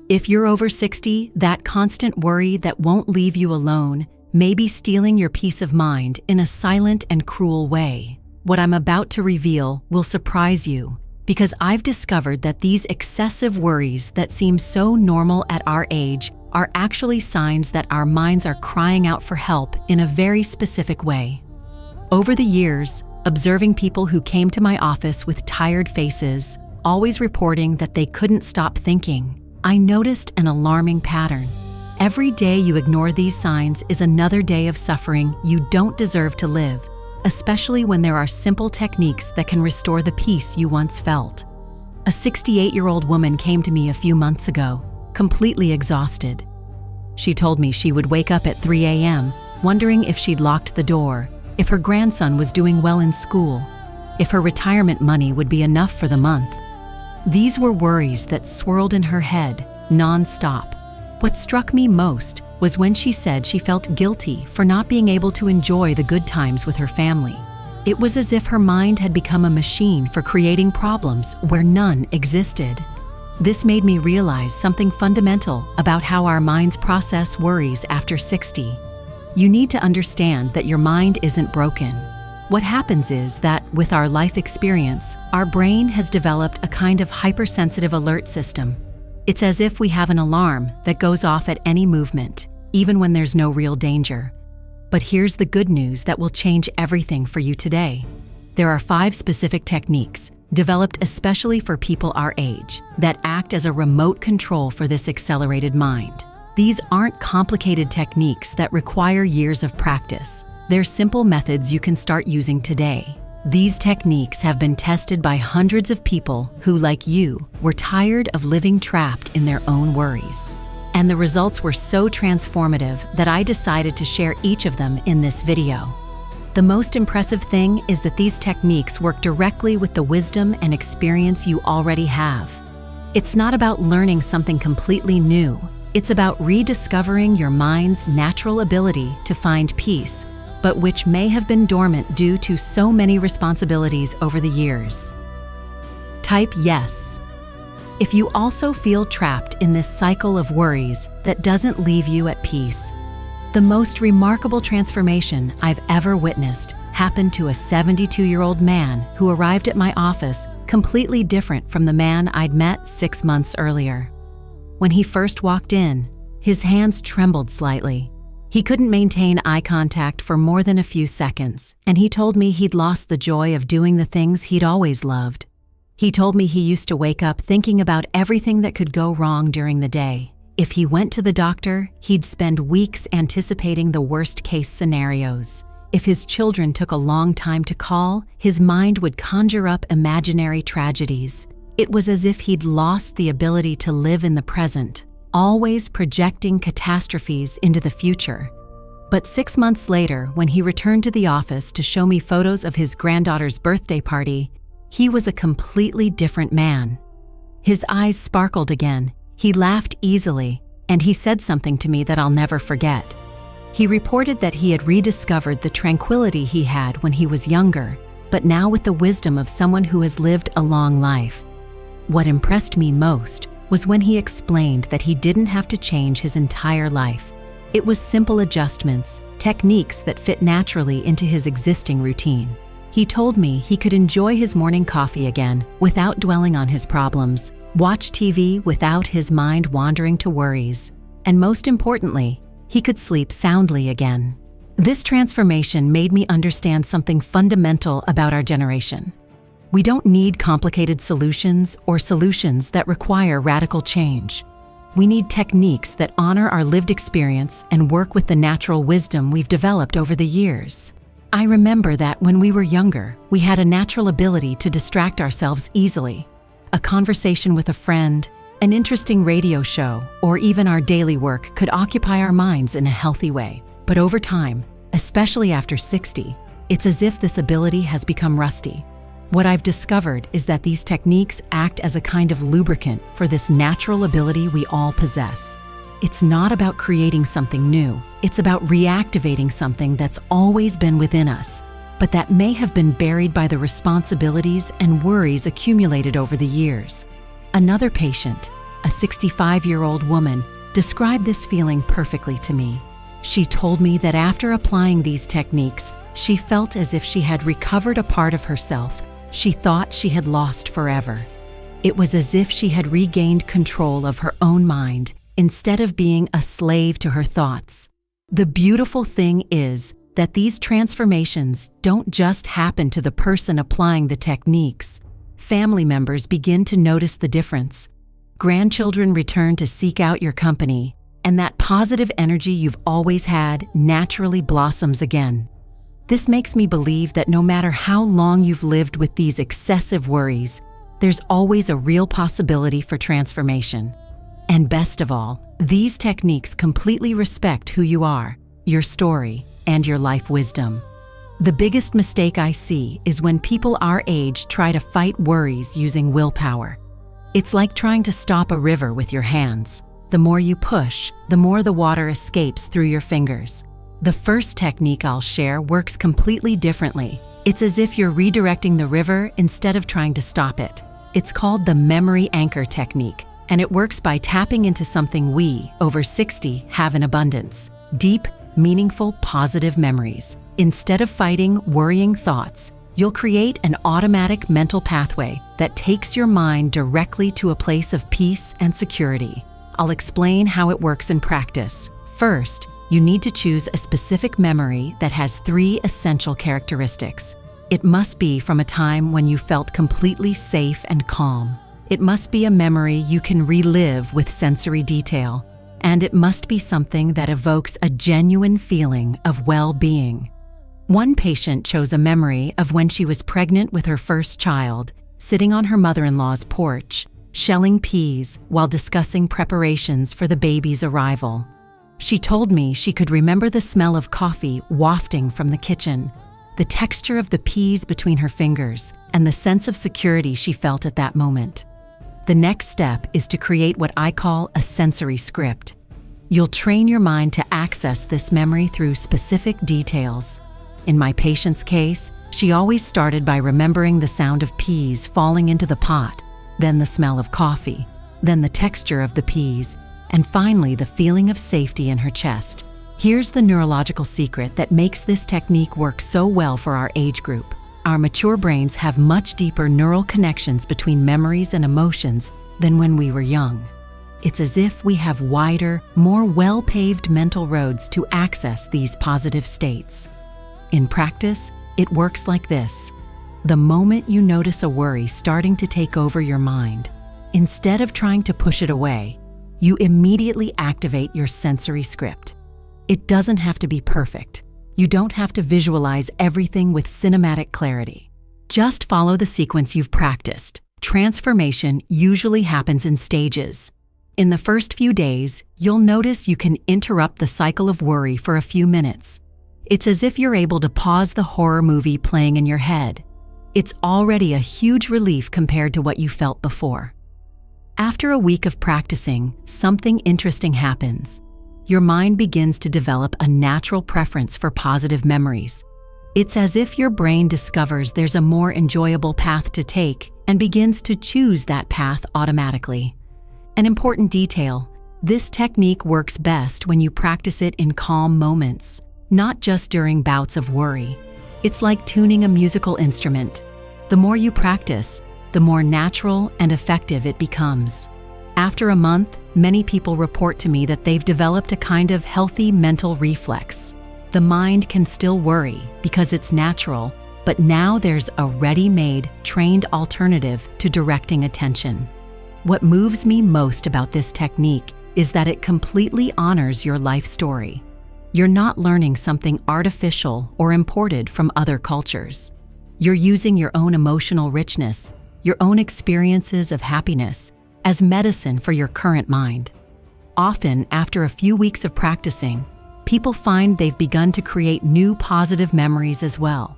If you're over 60, that constant worry that won't leave you alone may be stealing your peace of mind in a silent and cruel way. What I'm about to reveal will surprise you, because I've discovered that these excessive worries that seem so normal at our age are actually signs that our minds are crying out for help in a very specific way. Over the years, observing people who came to my office with tired faces, always reporting that they couldn't stop thinking, I noticed an alarming pattern. Every day you ignore these signs is another day of suffering you don't deserve to live, especially when there are simple techniques that can restore the peace you once felt. A 68-year-old woman came to me a few months ago, completely exhausted. She told me she would wake up at 3 a.m., wondering if she'd locked the door, if her grandson was doing well in school, if her retirement money would be enough for the month. These were worries that swirled in her head, non-stop. What struck me most was when she said she felt guilty for not being able to enjoy the good times with her family. It was as if her mind had become a machine for creating problems where none existed. This made me realize something fundamental about how our minds process worries after 60. You need to understand that your mind isn't broken. What happens is that, with our life experience, our brain has developed a kind of hypersensitive alert system. It's as if we have an alarm that goes off at any movement, even when there's no real danger. But here's the good news that will change everything for you today. There are 5 specific techniques, developed especially for people our age, that act as a remote control for this accelerated mind. These aren't complicated techniques that require years of practice. They're simple methods you can start using today. These techniques have been tested by hundreds of people who, like you, were tired of living trapped in their own worries. And the results were so transformative that I decided to share each of them in this video. The most impressive thing is that these techniques work directly with the wisdom and experience you already have. It's not about learning something completely new. It's about rediscovering your mind's natural ability to find peace, but which may have been dormant due to so many responsibilities over the years. Type yes if you also feel trapped in this cycle of worries that doesn't leave you at peace. The most remarkable transformation I've ever witnessed happened to a 72-year-old man who arrived at my office completely different from the man I'd met 6 months earlier. When he first walked in, his hands trembled slightly. He couldn't maintain eye contact for more than a few seconds, and he told me he'd lost the joy of doing the things he'd always loved. He told me he used to wake up thinking about everything that could go wrong during the day. If he went to the doctor, he'd spend weeks anticipating the worst-case scenarios. If his children took a long time to call, his mind would conjure up imaginary tragedies. It was as if he'd lost the ability to live in the present, always projecting catastrophes into the future. But 6 months later, when he returned to the office to show me photos of his granddaughter's birthday party, he was a completely different man. His eyes sparkled again, he laughed easily, and he said something to me that I'll never forget. He reported that he had rediscovered the tranquility he had when he was younger, but now with the wisdom of someone who has lived a long life. What impressed me most was when he explained that he didn't have to change his entire life. It was simple adjustments, techniques that fit naturally into his existing routine. He told me he could enjoy his morning coffee again without dwelling on his problems, watch TV without his mind wandering to worries, and most importantly, he could sleep soundly again. This transformation made me understand something fundamental about our generation. We don't need complicated solutions or solutions that require radical change. We need techniques that honor our lived experience and work with the natural wisdom we've developed over the years. I remember that when we were younger, we had a natural ability to distract ourselves easily. A conversation with a friend, an interesting radio show, or even our daily work could occupy our minds in a healthy way. But over time, especially after 60, it's as if this ability has become rusty. What I've discovered is that these techniques act as a kind of lubricant for this natural ability we all possess. It's not about creating something new. It's about reactivating something that's always been within us, but that may have been buried by the responsibilities and worries accumulated over the years. Another patient, a 65-year-old woman, described this feeling perfectly to me. She told me that after applying these techniques, she felt as if she had recovered a part of herself she thought she had lost forever. It was as if she had regained control of her own mind instead of being a slave to her thoughts. The beautiful thing is that these transformations don't just happen to the person applying the techniques. Family members begin to notice the difference. Grandchildren return to seek out your company, and that positive energy you've always had naturally blossoms again. This makes me believe that no matter how long you've lived with these excessive worries, there's always a real possibility for transformation. And best of all, these techniques completely respect who you are, your story, and your life wisdom. The biggest mistake I see is when people our age try to fight worries using willpower. It's like trying to stop a river with your hands. The more you push, the more the water escapes through your fingers. The first technique I'll share works completely differently. It's as if you're redirecting the river instead of trying to stop it. It's called the memory anchor technique, and it works by tapping into something we, over 60, have in abundance: deep, meaningful, positive memories. Instead of fighting worrying thoughts, you'll create an automatic mental pathway that takes your mind directly to a place of peace and security. I'll explain how it works in practice. First, you need to choose a specific memory that has 3 essential characteristics. It must be from a time when you felt completely safe and calm. It must be a memory you can relive with sensory detail. And it must be something that evokes a genuine feeling of well-being. One patient chose a memory of when she was pregnant with her first child, sitting on her mother-in-law's porch, shelling peas while discussing preparations for the baby's arrival. She told me she could remember the smell of coffee wafting from the kitchen, the texture of the peas between her fingers, and the sense of security she felt at that moment. The next step is to create what I call a sensory script. You'll train your mind to access this memory through specific details. In my patient's case, she always started by remembering the sound of peas falling into the pot, then the smell of coffee, then the texture of the peas, and finally the feeling of safety in her chest. Here's the neurological secret that makes this technique work so well for our age group. Our mature brains have much deeper neural connections between memories and emotions than when we were young. It's as if we have wider, more well-paved mental roads to access these positive states. In practice, it works like this. The moment you notice a worry starting to take over your mind, instead of trying to push it away, you immediately activate your sensory script. It doesn't have to be perfect. You don't have to visualize everything with cinematic clarity. Just follow the sequence you've practiced. Transformation usually happens in stages. In the first few days, you'll notice you can interrupt the cycle of worry for a few minutes. It's as if you're able to pause the horror movie playing in your head. It's already a huge relief compared to what you felt before. After a week of practicing, something interesting happens. Your mind begins to develop a natural preference for positive memories. It's as if your brain discovers there's a more enjoyable path to take and begins to choose that path automatically. An important detail: this technique works best when you practice it in calm moments, not just during bouts of worry. It's like tuning a musical instrument. The more you practice, the more natural and effective it becomes. After a month, many people report to me that they've developed a kind of healthy mental reflex. The mind can still worry because it's natural, but now there's a ready-made, trained alternative to directing attention. What moves me most about this technique is that it completely honors your life story. You're not learning something artificial or imported from other cultures. You're using your own emotional richness, your own experiences of happiness, as medicine for your current mind. Often, after a few weeks of practicing, people find they've begun to create new positive memories as well.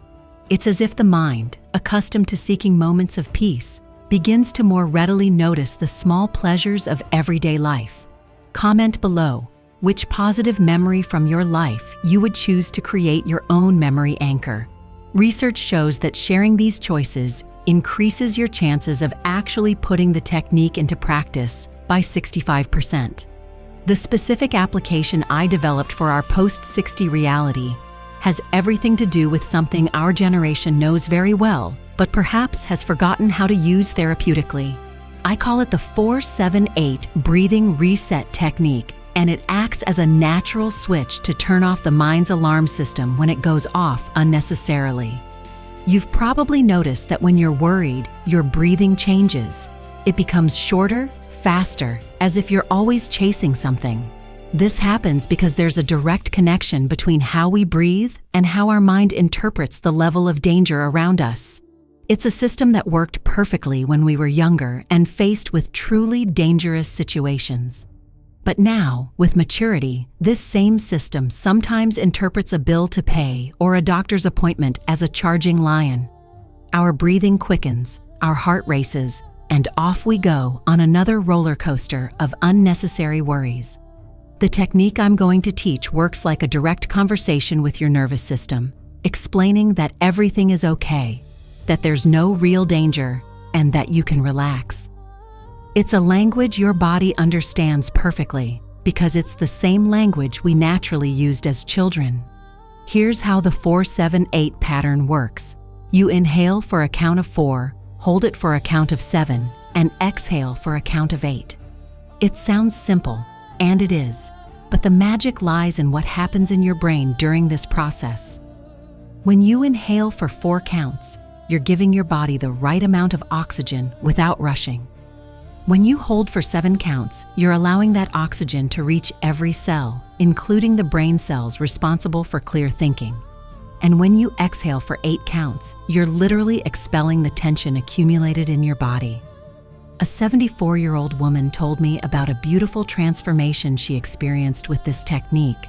It's as if the mind, accustomed to seeking moments of peace, begins to more readily notice the small pleasures of everyday life. Comment below which positive memory from your life you would choose to create your own memory anchor. Research shows that sharing these choices increases your chances of actually putting the technique into practice by 65%. The specific application I developed for our post-60 reality has everything to do with something our generation knows very well, but perhaps has forgotten how to use therapeutically. I call it the 4-7-8 breathing reset technique, and it acts as a natural switch to turn off the mind's alarm system when it goes off unnecessarily. You've probably noticed that when you're worried, your breathing changes. It becomes shorter, faster, as if you're always chasing something. This happens because there's a direct connection between how we breathe and how our mind interprets the level of danger around us. It's a system that worked perfectly when we were younger and faced with truly dangerous situations. But now, with maturity, this same system sometimes interprets a bill to pay or a doctor's appointment as a charging lion. Our breathing quickens, our heart races, and off we go on another roller coaster of unnecessary worries. The technique I'm going to teach works like a direct conversation with your nervous system, explaining that everything is okay, that there's no real danger, and that you can relax. It's a language your body understands perfectly because it's the same language we naturally used as children. Here's how the 4-7-8 pattern works. You inhale for a count of 4, hold it for a count of 7, and exhale for a count of 8. It sounds simple, and it is, but the magic lies in what happens in your brain during this process. When you inhale for 4 counts, you're giving your body the right amount of oxygen without rushing. When you hold for 7 counts, you're allowing that oxygen to reach every cell, including the brain cells responsible for clear thinking. And when you exhale for 8 counts, you're literally expelling the tension accumulated in your body. A 74-year-old woman told me about a beautiful transformation she experienced with this technique.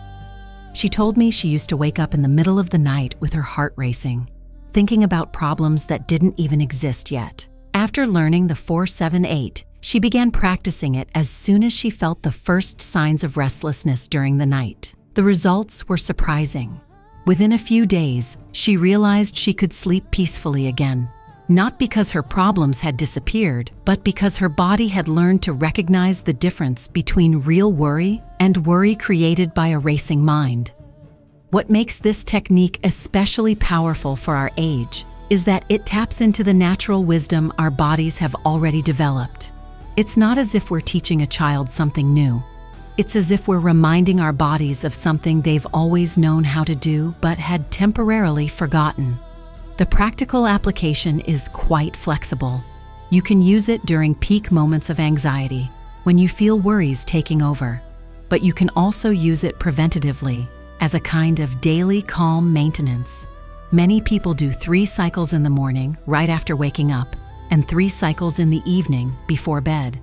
She told me she used to wake up in the middle of the night with her heart racing, thinking about problems that didn't even exist yet. After learning the 4-7-8, she began practicing it as soon as she felt the first signs of restlessness during the night. The results were surprising. Within a few days, she realized she could sleep peacefully again, not because her problems had disappeared, but because her body had learned to recognize the difference between real worry and worry created by a racing mind. What makes this technique especially powerful for our age is that it taps into the natural wisdom our bodies have already developed. It's not as if we're teaching a child something new. It's as if we're reminding our bodies of something they've always known how to do but had temporarily forgotten. The practical application is quite flexible. You can use it during peak moments of anxiety, when you feel worries taking over. But you can also use it preventatively, as a kind of daily calm maintenance. Many people do 3 cycles in the morning, right after waking up, and 3 cycles in the evening, before bed.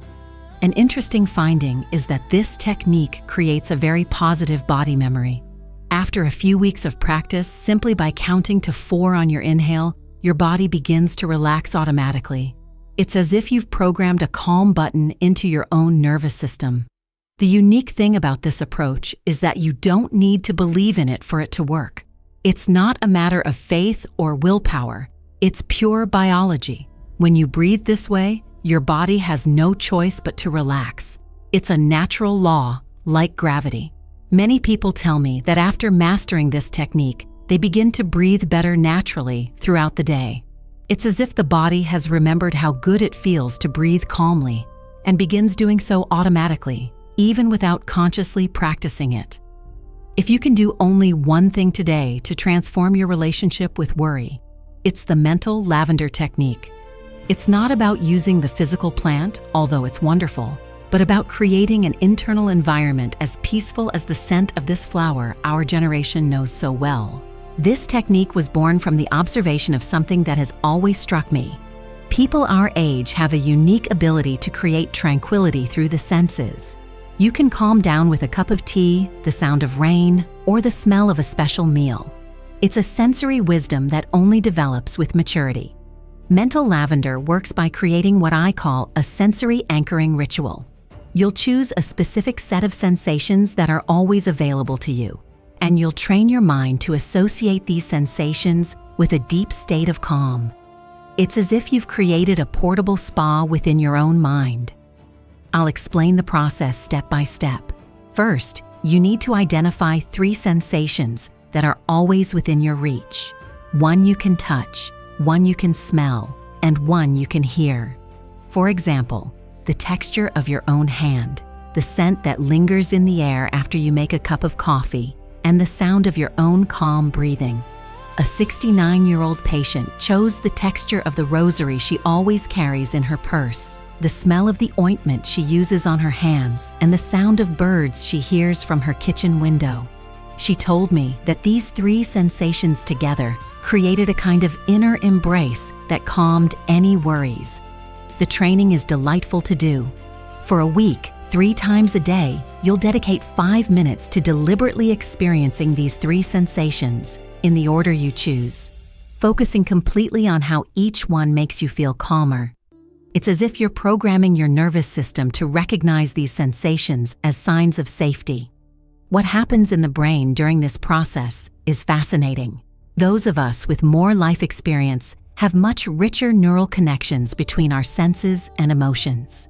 An interesting finding is that this technique creates a very positive body memory. After a few weeks of practice, simply by counting to 4 on your inhale, your body begins to relax automatically. It's as if you've programmed a calm button into your own nervous system. The unique thing about this approach is that you don't need to believe in it for it to work. It's not a matter of faith or willpower. It's pure biology. When you breathe this way, your body has no choice but to relax. It's a natural law, like gravity. Many people tell me that after mastering this technique, they begin to breathe better naturally throughout the day. It's as if the body has remembered how good it feels to breathe calmly and begins doing so automatically, even without consciously practicing it. If you can do only one thing today to transform your relationship with worry, it's the mental lavender technique. It's not about using the physical plant, although it's wonderful, but about creating an internal environment as peaceful as the scent of this flower our generation knows so well. This technique was born from the observation of something that has always struck me. People our age have a unique ability to create tranquility through the senses. You can calm down with a cup of tea, the sound of rain, or the smell of a special meal. It's a sensory wisdom that only develops with maturity. Mental lavender works by creating what I call a sensory anchoring ritual. You'll choose a specific set of sensations that are always available to you, and you'll train your mind to associate these sensations with a deep state of calm. It's as if you've created a portable spa within your own mind. I'll explain the process step by step. First, you need to identify 3 sensations that are always within your reach. 1 you can touch, 1 you can smell, and 1 you can hear. For example, the texture of your own hand, the scent that lingers in the air after you make a cup of coffee, and the sound of your own calm breathing. A 69-year-old patient chose the texture of the rosary she always carries in her purse, the smell of the ointment she uses on her hands, and the sound of birds she hears from her kitchen window. She told me that these 3 sensations together created a kind of inner embrace that calmed any worries. The training is delightful to do. For a week, 3 times a day, you'll dedicate 5 minutes to deliberately experiencing these 3 sensations in the order you choose, focusing completely on how each one makes you feel calmer. It's as if you're programming your nervous system to recognize these sensations as signs of safety. What happens in the brain during this process is fascinating. Those of us with more life experience have much richer neural connections between our senses and emotions.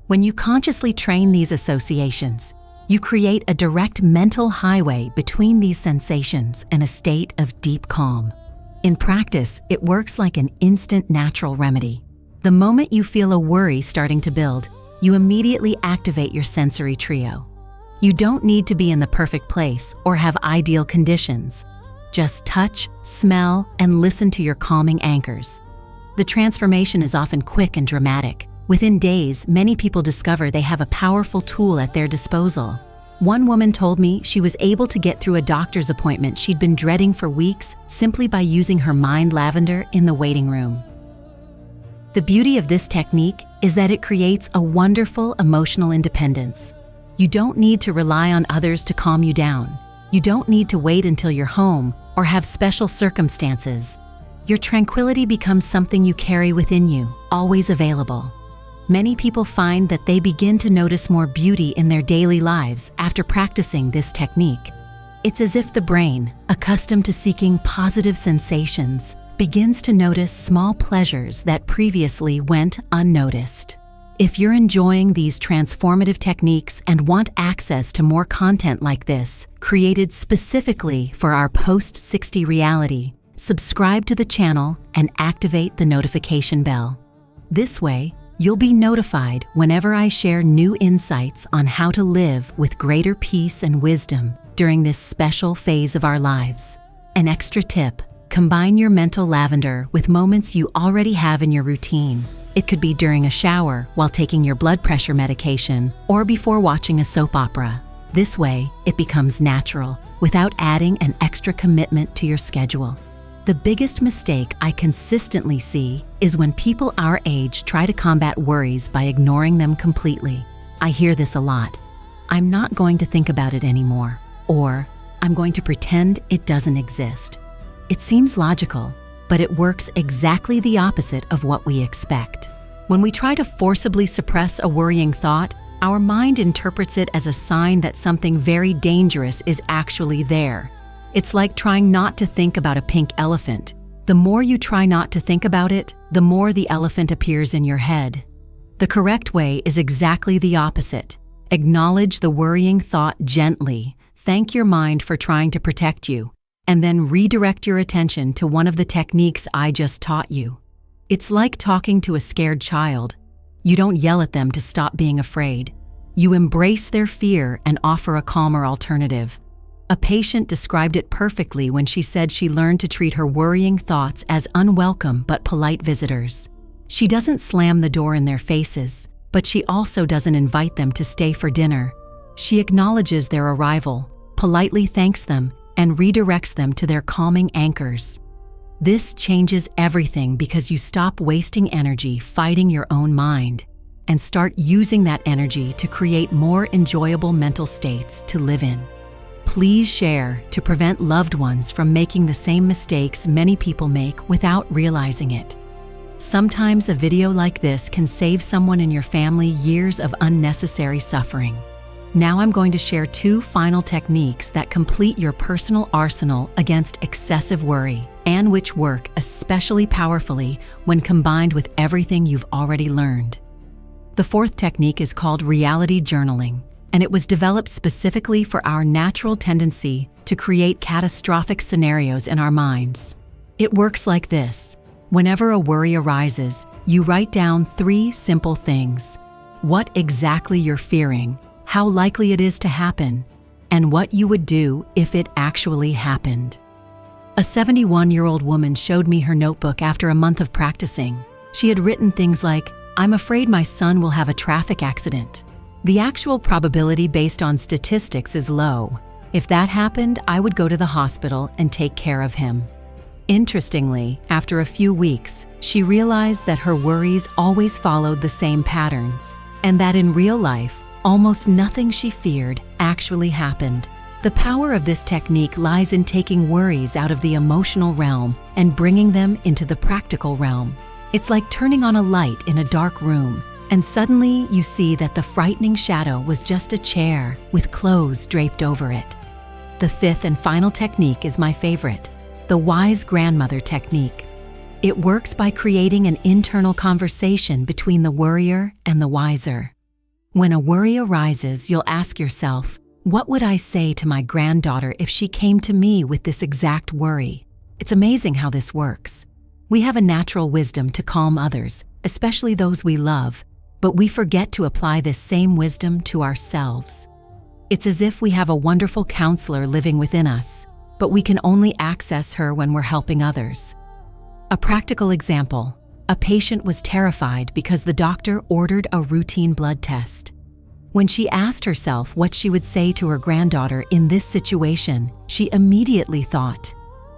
When you consciously train these associations, you create a direct mental highway between these sensations and a state of deep calm. In practice, it works like an instant natural remedy. The moment you feel a worry starting to build, you immediately activate your sensory trio. You don't need to be in the perfect place or have ideal conditions. Just touch, smell, and listen to your calming anchors. The transformation is often quick and dramatic. Within days, many people discover they have a powerful tool at their disposal. One woman told me she was able to get through a doctor's appointment she'd been dreading for weeks simply by using her mind lavender in the waiting room. The beauty of this technique is that it creates a wonderful emotional independence. You don't need to rely on others to calm you down. You don't need to wait until you're home or have special circumstances. Your tranquility becomes something you carry within you, always available. Many people find that they begin to notice more beauty in their daily lives after practicing this technique. It's as if the brain, accustomed to seeking positive sensations, begins to notice small pleasures that previously went unnoticed. If you're enjoying these transformative techniques and want access to more content like this, created specifically for our post-60 reality, subscribe to the channel and activate the notification bell. This way, you'll be notified whenever I share new insights on how to live with greater peace and wisdom during this special phase of our lives. An extra tip: combine your mental lavender with moments you already have in your routine. It could be during a shower, while taking your blood pressure medication, or before watching a soap opera. This way, it becomes natural, without adding an extra commitment to your schedule. The biggest mistake I consistently see is when people our age try to combat worries by ignoring them completely. I hear this a lot. I'm not going to think about it anymore, or I'm going to pretend it doesn't exist. It seems logical, but it works exactly the opposite of what we expect. When we try to forcibly suppress a worrying thought, our mind interprets it as a sign that something very dangerous is actually there. It's like trying not to think about a pink elephant. The more you try not to think about it, the more the elephant appears in your head. The correct way is exactly the opposite. Acknowledge the worrying thought gently, thank your mind for trying to protect you, and then redirect your attention to one of the techniques I just taught you. It's like talking to a scared child. You don't yell at them to stop being afraid. You embrace their fear and offer a calmer alternative. A patient described it perfectly when she said she learned to treat her worrying thoughts as unwelcome but polite visitors. She doesn't slam the door in their faces, but she also doesn't invite them to stay for dinner. She acknowledges their arrival, politely thanks them, and redirects them to their calming anchors. This changes everything because you stop wasting energy fighting your own mind and start using that energy to create more enjoyable mental states to live in. Please share to prevent loved ones from making the same mistakes many people make without realizing it. Sometimes a video like this can save someone in your family years of unnecessary suffering. Now I'm going to share 2 final techniques that complete your personal arsenal against excessive worry, and which work especially powerfully when combined with everything you've already learned. The fourth technique is called reality journaling, and it was developed specifically for our natural tendency to create catastrophic scenarios in our minds. It works like this. Whenever a worry arises, you write down 3 simple things: what exactly you're fearing, how likely it is to happen, and what you would do if it actually happened. A 71-year-old woman showed me her notebook after a month of practicing. She had written things like, "I'm afraid my son will have a traffic accident. The actual probability based on statistics is low. If that happened, I would go to the hospital and take care of him." Interestingly, after a few weeks, she realized that her worries always followed the same patterns, and that in real life, almost nothing she feared actually happened. The power of this technique lies in taking worries out of the emotional realm and bringing them into the practical realm. It's like turning on a light in a dark room, and suddenly you see that the frightening shadow was just a chair with clothes draped over it. The fifth and final technique is my favorite, the wise grandmother technique. It works by creating an internal conversation between the worrier and the wiser. When a worry arises, you'll ask yourself, what would I say to my granddaughter if she came to me with this exact worry? It's amazing how this works. We have a natural wisdom to calm others, especially those we love, but we forget to apply this same wisdom to ourselves. It's as if we have a wonderful counselor living within us, but we can only access her when we're helping others. A practical example: a patient was terrified because the doctor ordered a routine blood test. When she asked herself what she would say to her granddaughter in this situation, she immediately thought,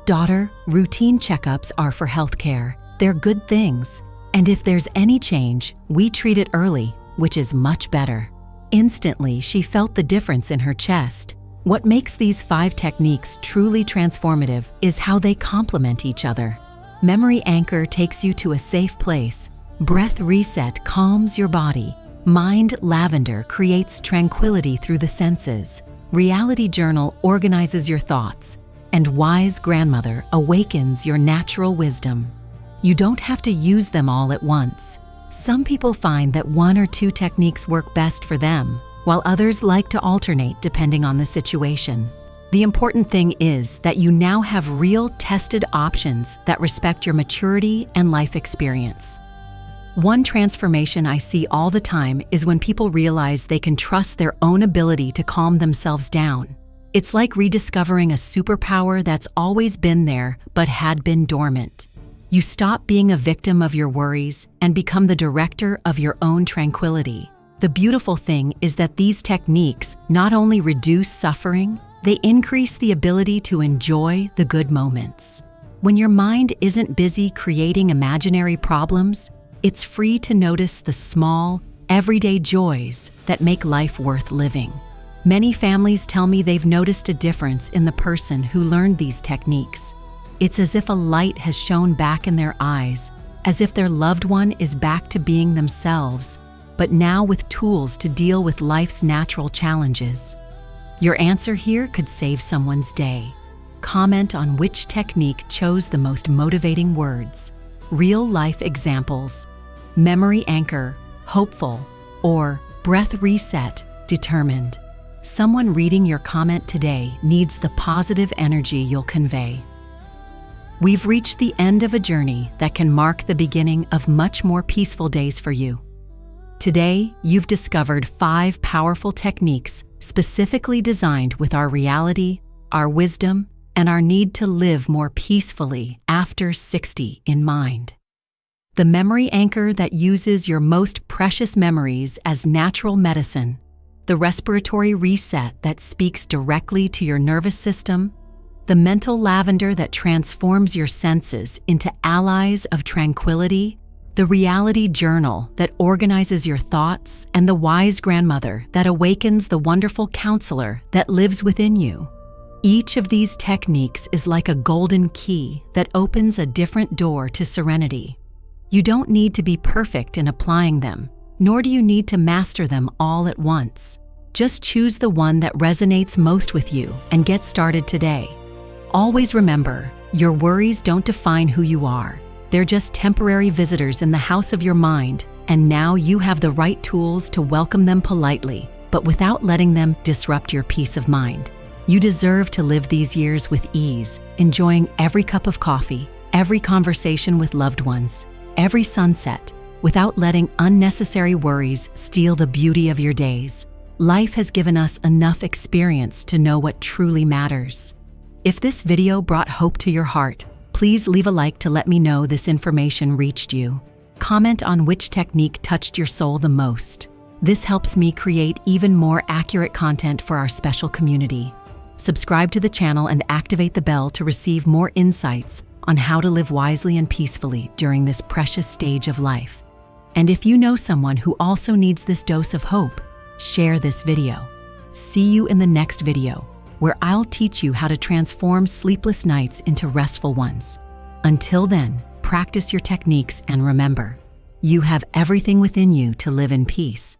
"Daughter, routine checkups are for healthcare. They're good things. And if there's any change, we treat it early, which is much better." Instantly, she felt the difference in her chest. What makes these 5 techniques truly transformative is how they complement each other. Memory Anchor takes you to a safe place. Breath Reset calms your body. Mind Lavender creates tranquility through the senses. Reality Journal organizes your thoughts. And Wise Grandmother awakens your natural wisdom. You don't have to use them all at once. Some people find that 1 or 2 techniques work best for them, while others like to alternate depending on the situation. The important thing is that you now have real tested options that respect your maturity and life experience. One transformation I see all the time is when people realize they can trust their own ability to calm themselves down. It's like rediscovering a superpower that's always been there but had been dormant. You stop being a victim of your worries and become the director of your own tranquility. The beautiful thing is that these techniques not only reduce suffering, they increase the ability to enjoy the good moments. When your mind isn't busy creating imaginary problems, it's free to notice the small, everyday joys that make life worth living. Many families tell me they've noticed a difference in the person who learned these techniques. It's as if a light has shone back in their eyes, as if their loved one is back to being themselves, but now with tools to deal with life's natural challenges. Your answer here could save someone's day. Comment on which technique chose the most motivating words. Real-life examples: Memory Anchor, hopeful, or Breath Reset, determined. Someone reading your comment today needs the positive energy you'll convey. We've reached the end of a journey that can mark the beginning of much more peaceful days for you. Today, you've discovered 5 powerful techniques specifically designed with our reality, our wisdom, and our need to live more peacefully after 60 in mind. The memory anchor that uses your most precious memories as natural medicine, the respiratory reset that speaks directly to your nervous system, the mental lavender that transforms your senses into allies of tranquility, the reality journal that organizes your thoughts, and the wise grandmother that awakens the wonderful counselor that lives within you. Each of these techniques is like a golden key that opens a different door to serenity. You don't need to be perfect in applying them, nor do you need to master them all at once. Just choose the one that resonates most with you and get started today. Always remember, your worries don't define who you are. They're just temporary visitors in the house of your mind, And now you have the right tools to welcome them politely, but without letting them disrupt your peace of mind. You deserve to live these years with ease, enjoying every cup of coffee, every conversation with loved ones, every sunset, without letting unnecessary worries steal the beauty of your days. Life has given us enough experience to know what truly matters. If this video brought hope to your heart, please leave a like to let me know this information reached you. Comment on which technique touched your soul the most. This helps me create even more accurate content for our special community. Subscribe to the channel and activate the bell to receive more insights on how to live wisely and peacefully during this precious stage of life. And if you know someone who also needs this dose of hope, share this video. See you in the next video, where I'll teach you how to transform sleepless nights into restful ones. Until then, practice your techniques and remember, you have everything within you to live in peace.